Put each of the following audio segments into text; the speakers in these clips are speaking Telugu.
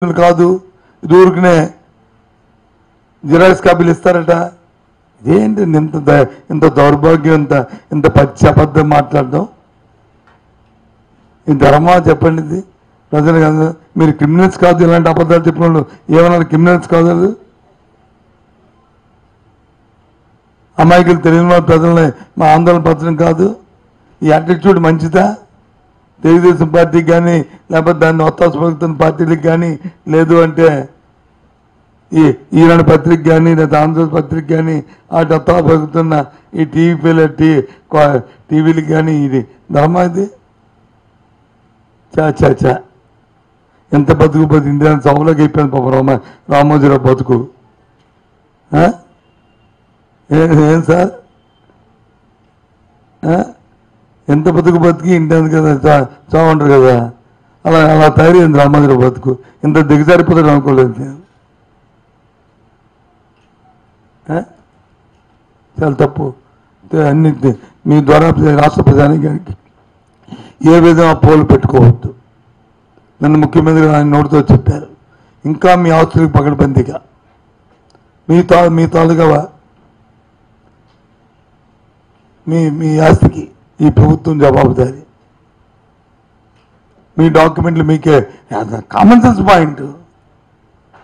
కాదు, ఇది ఊరికనే జిరాక్స్ కాపీలు ఇస్తారట. ఇదేంటి ఇంత దౌర్భాగ్యం, ఇంత పచ్చి అబద్ధం మాట్లాడడం? ఈ ధర్మా చెప్పండి. ఇది ప్రజలు కాదు, మీరు క్రిమినల్స్ కాదు. ఇలాంటి అబద్ధాలు చెప్పిన వాళ్ళు ఏమన్నారు? క్రిమినల్స్ కాదు, అమాయకులు తెలియని వాళ్ళు ప్రజల్ని మా ఆందోళన పరచడం కాదు. ఈ యాటిట్యూడ్ మంచిదా? తెలుగుదేశం పార్టీకి కానీ, లేకపోతే దాన్ని ఒత్తాసపడుతున్న పార్టీలకు కానీ, లేదు అంటే ఈనాడు పత్రిక కానీ, లేదా ఆంధ్రప్రదేశ్ పత్రిక కానీ, అటు ఒత్తాసపడుతున్న ఈ టీవీలకు కానీ ఇది ధర్మా? ఇది చా ఎంత బతుకు ఇండియా సభలోకి అయిపోయింది పాప రామోజీరావు బతుకు. ఏం సార్, ఎంత బతికి ఇంటి కదా చావంటారు కదా, అలా తయారైంది రామోజీరావు బతుకు. ఇంత దిగజారిపోతాడు అనుకోలేదు. చాలా తప్పు. అన్ని మీ ద్వారా రాష్ట్ర ప్రజానికి ఏ విధంగా పోలు పెట్టుకోవద్దు. నన్ను ముఖ్యమంత్రి ఆయన నోటితో చెప్పారు. ఇంకా మీ ఆస్తులకు పకడ్బందీగా మీ తాలూకా మీ ఆస్తికి ఈ ప్రభుత్వం జవాబుదారీ. మీ డాక్యుమెంట్లు మీకే. Common sense point.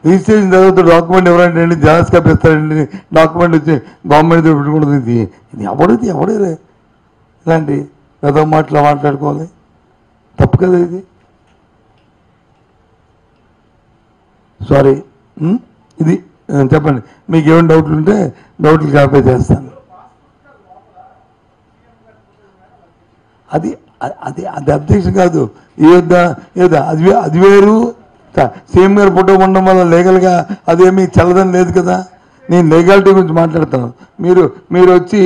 రిజిస్ట్రేషన్ తర్వాత డాక్యుమెంట్ ఎవరంటే జెరాక్స్ కాపీ ఇస్తారండి, డాక్యుమెంట్ వచ్చి గవర్నమెంట్ పెట్టుకుంటుంది. ఇది ఎవడే ఇలాంటి ఏదో మాట్లాడుకోవాలి? తప్పు కదా ఇది. సారీ. ఇది చెప్పండి, మీకు ఏమైనా డౌట్లు ఉంటే డౌట్లు క్లారిఫై చేస్తాను. అది అది అది అబ్జెక్షన్ కాదు. ఏదో అది వేరు. సీఎం గారు ఫోటో ఉండడం వల్ల లీగల్గా అదేమీ చల్లదని లేదు కదా. నేను లీగాలిటీ గురించి మాట్లాడతాను, మీరు వచ్చి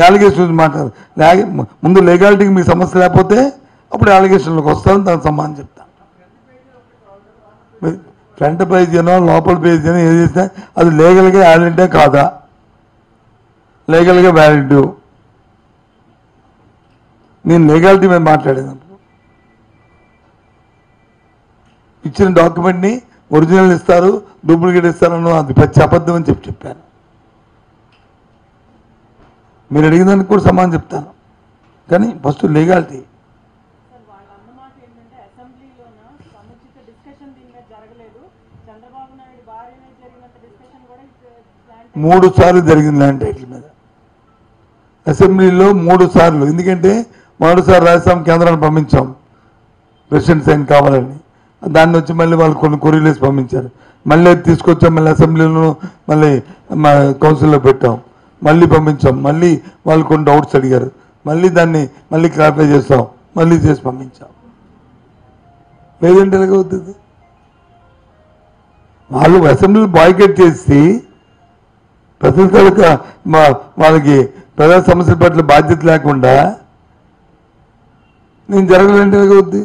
యాలిగేషన్ గురించి మాట్లాడతారు. ముందు లీగాలిటీకి మీ సమస్య లేకపోతే అప్పుడు యాలిగేషన్లోకి వస్తాను, దానికి సమాధానం చెప్తాను. ఫ్రంట్ పేజ్ అయినా లోపల పేజ్ అయినా ఏది చేసినా అది లీగల్గా వ్యాలిడే కాదా? లీగల్గా వ్యాలిడ్. నేను లీగాలిటీ మీద మాట్లాడేదాన్ని. ఇచ్చిన డాక్యుమెంట్ని ఒరిజినల్ ఇస్తారు, డూప్లికేట్ ఇస్తారన్న అది పచ్చి అబద్ధం అని చెప్పాను. మీరు అడిగిన దానికి కూడా సమాధానం చెప్తాను, కానీ ఫస్ట్ లీగాలిటీ. 3 సార్లు జరిగింది ల్యాండ్ టైటిల్ మీద అసెంబ్లీలో 3 సార్లు. ఎందుకంటే మొదటిసారి రాజస్థాన్ కేంద్రాన్ని పంపించాం, ప్రెసిడెంట్ సైన్ కావాలని. దాన్ని వచ్చి మళ్ళీ వాళ్ళు కొన్ని కొరియలేసి పంపించారు. మళ్ళీ తీసుకొచ్చాం, మళ్ళీ అసెంబ్లీలో మళ్ళీ మా కౌన్సిల్లో పెట్టాం, మళ్ళీ పంపించాం. మళ్ళీ వాళ్ళు కొన్ని డౌట్స్ అడిగారు, మళ్ళీ దాన్ని మళ్ళీ క్లారిఫై చేస్తాం, మళ్ళీ చేసి పంపించాం. లేదంటే ఎలాగవుతుంది? వాళ్ళు అసెంబ్లీ బాయ్కట్ చేసి ప్రజల వాళ్ళకి ప్రజా సమస్యల పట్ల బాధ్యత లేకుండా నేను జరగలేంటే ఎలాగవుద్ది?